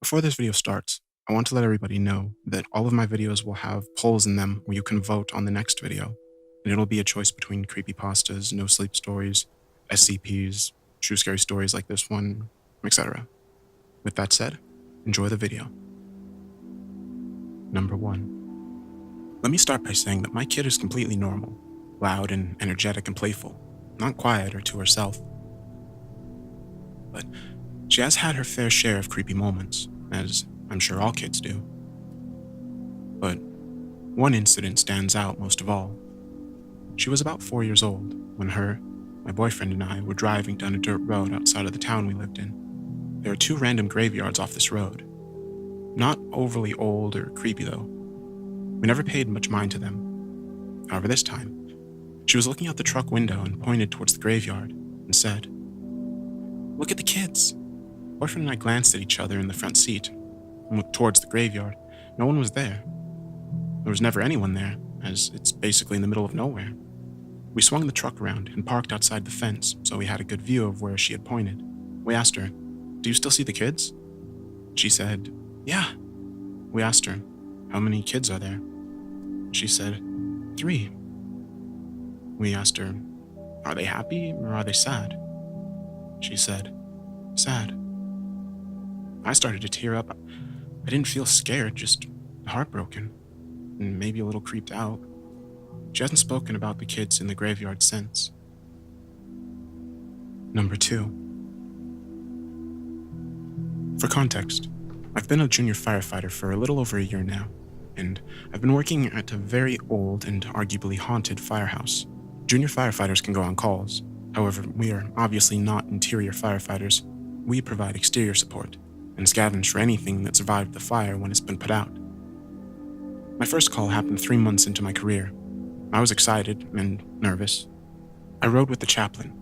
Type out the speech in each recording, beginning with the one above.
Before this video starts, I want to let everybody know that all of my videos will have polls in them where you can vote on the next video, and it'll be a choice between creepypastas, no sleep stories, SCPs, true scary stories like this one, etc. With that said, enjoy the video. Number 1. Let me start by saying that my kid is completely normal, loud and energetic and playful, not quiet or to herself. But she has had her fair share of creepy moments, as I'm sure all kids do. But one incident stands out most of all. She was about 4 years old when her, my boyfriend, and I were driving down a dirt road outside of the town we lived in. There are 2 random graveyards off this road. Not overly old or creepy though. We never paid much mind to them. However, this time, she was looking out the truck window and pointed towards the graveyard and said, "Look at the kids." Boyfriend and I glanced at each other in the front seat and looked towards the graveyard. No one was there. There was never anyone there, as it's basically in the middle of nowhere. We swung the truck around and parked outside the fence so we had a good view of where she had pointed. We asked her, "Do you still see the kids?" She said, "Yeah." We asked her, "How many kids are there?" She said, 3. We asked her, "Are they happy or are they sad?" She said, "Sad." I started to tear up. I didn't feel scared, just heartbroken, and maybe a little creeped out. She hasn't spoken about the kids in the graveyard since. Number 2. For context, I've been a junior firefighter for a little over a year now, and I've been working at a very old and arguably haunted firehouse. Junior firefighters can go on calls. However, we are obviously not interior firefighters. We provide exterior support and scavenge for anything that survived the fire when it's been put out. My first call happened 3 months into my career. I was excited and nervous. I rode with the chaplain,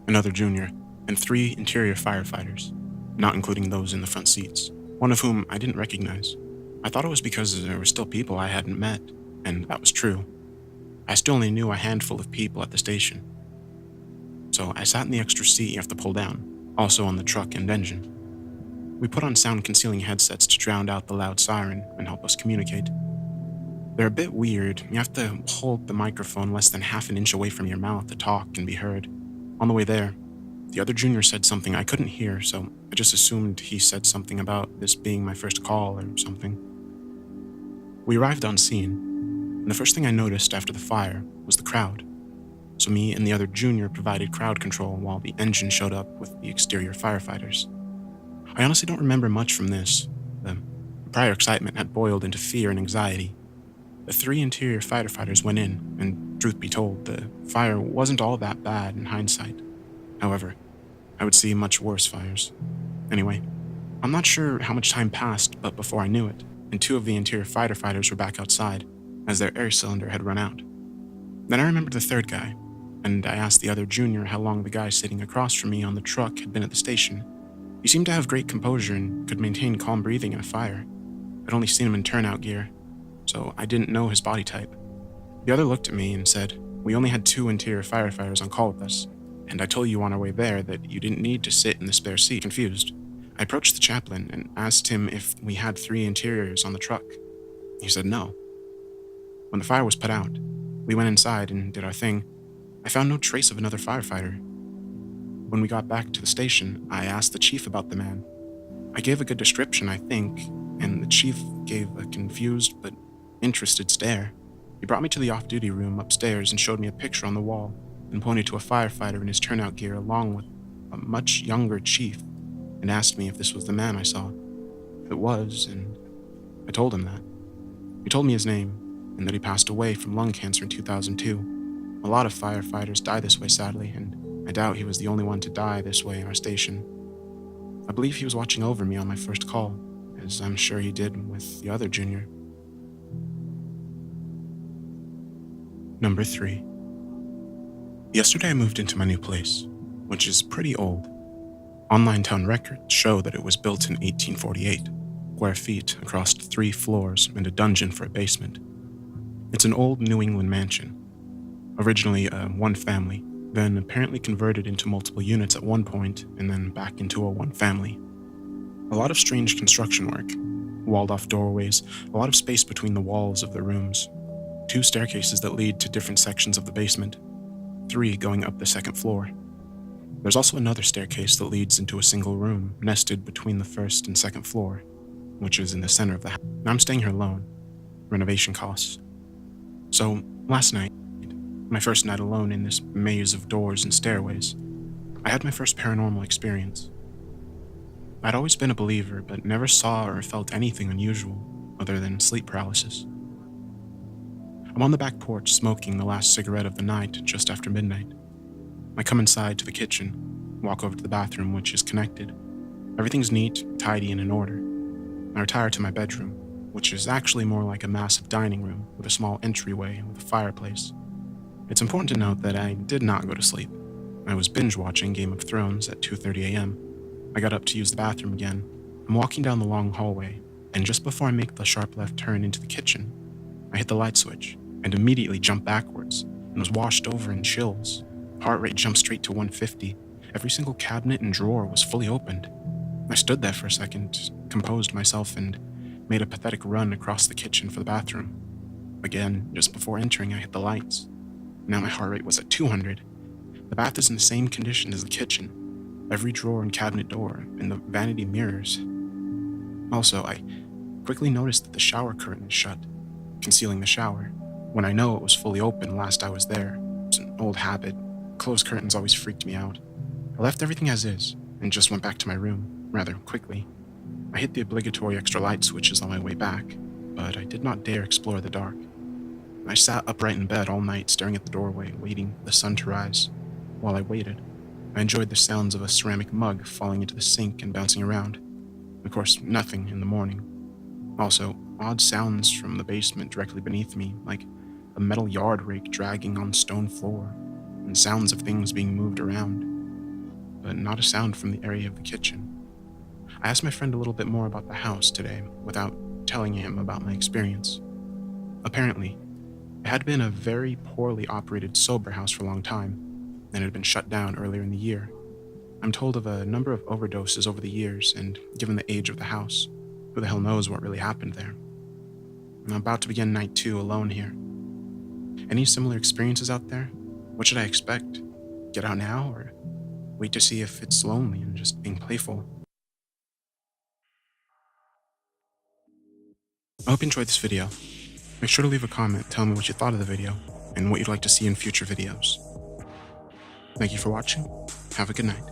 another junior, and 3 interior firefighters, not including those in the front seats, one of whom I didn't recognize. I thought it was because there were still people I hadn't met, and that was true. I still only knew a handful of people at the station. So I sat in the extra seat you have to pull down, also on the truck and engine. We put on sound-concealing headsets to drown out the loud siren and help us communicate. They're a bit weird. You have to hold the microphone less than half an inch away from your mouth to talk and be heard. On the way there, the other junior said something I couldn't hear, so I just assumed he said something about this being my first call or something. We arrived on scene, and the first thing I noticed after the fire was the crowd. So me and the other junior provided crowd control while the engine showed up with the exterior firefighters. I honestly don't remember much from this. The prior excitement had boiled into fear and anxiety. The 3 interior firefighters went in, and truth be told, the fire wasn't all that bad in hindsight. However, I would see much worse fires. Anyway, I'm not sure how much time passed, but before I knew it, and 2 of the interior firefighters were back outside, as their air cylinder had run out. Then I remembered the 3rd guy, and I asked the other junior how long the guy sitting across from me on the truck had been at the station. He seemed to have great composure and could maintain calm breathing in a fire. I'd only seen him in turnout gear, so I didn't know his body type. The other looked at me and said, "We only had 2 interior firefighters on call with us, and I told you on our way there that you didn't need to sit in the spare seat." Confused, I approached the chaplain and asked him if we had 3 interiors on the truck. He said no. When the fire was put out, we went inside and did our thing. I found no trace of another firefighter. When we got back to the station, I asked the chief about the man. I gave a good description, I think, and the chief gave a confused but interested stare. He brought me to the off-duty room upstairs and showed me a picture on the wall, and pointed to a firefighter in his turnout gear along with a much younger chief, and asked me if this was the man I saw. It was, and I told him that. He told me his name, and that he passed away from lung cancer in 2002. A lot of firefighters die this way, sadly, and I doubt he was the only one to die this way in our station. I believe he was watching over me on my first call, as I'm sure he did with the other junior. Number 3. Yesterday I moved into my new place, which is pretty old. Online town records show that it was built in 1848, square feet across 3 floors and a dungeon for a basement. It's an old New England mansion, originally a 1-family, then apparently converted into multiple units at one point and then back into a 1-family. A lot of strange construction work, walled off doorways, a lot of space between the walls of the rooms, 2 staircases that lead to different sections of the basement, 3 going up the second floor. There's also another staircase that leads into a single room nested between the first and second floor, which is in the center of the house. Now I'm staying here alone. Renovation costs. So, last night, my first night alone in this maze of doors and stairways, I had my first paranormal experience. I'd always been a believer, but never saw or felt anything unusual other than sleep paralysis. I'm on the back porch smoking the last cigarette of the night just after midnight. I come inside to the kitchen, walk over to the bathroom, which is connected. Everything's neat, tidy, and in order. I retire to my bedroom, which is actually more like a massive dining room with a small entryway and with a fireplace. It's important to note that I did not go to sleep. I was binge-watching Game of Thrones at 2:30 a.m. I got up to use the bathroom again. I'm walking down the long hallway, and just before I make the sharp left turn into the kitchen, I hit the light switch and immediately jump backwards and was washed over in chills. Heart rate jumped straight to 150. Every single cabinet and drawer was fully opened. I stood there for a second, composed myself, and made a pathetic run across the kitchen for the bathroom. Again, just before entering, I hit the lights. Now my heart rate was at 200. The bath is in the same condition as the kitchen. Every drawer and cabinet door, and the vanity mirrors. Also, I quickly noticed that the shower curtain is shut, concealing the shower, when I know it was fully open last I was there. It's an old habit. Closed curtains always freaked me out. I left everything as is, and just went back to my room, rather quickly. I hit the obligatory extra light switches on my way back, but I did not dare explore the dark. I sat upright in bed all night, staring at the doorway, waiting for the sun to rise. While I waited, I enjoyed the sounds of a ceramic mug falling into the sink and bouncing around. Of course, nothing in the morning. Also, odd sounds from the basement directly beneath me, like a metal yard rake dragging on stone floor, and sounds of things being moved around, but not a sound from the area of the kitchen. I asked my friend a little bit more about the house today without telling him about my experience. Apparently, it had been a very poorly operated sober house for a long time, and had been shut down earlier in the year. I'm told of a number of overdoses over the years, and given the age of the house, who the hell knows what really happened there. I'm about to begin night 2 alone here. Any similar experiences out there? What should I expect? Get out now, or wait to see if it's lonely and just being playful? I hope you enjoyed this video. Make sure to leave a comment, tell me what you thought of the video, and what you'd like to see in future videos. Thank you for watching. Have a good night.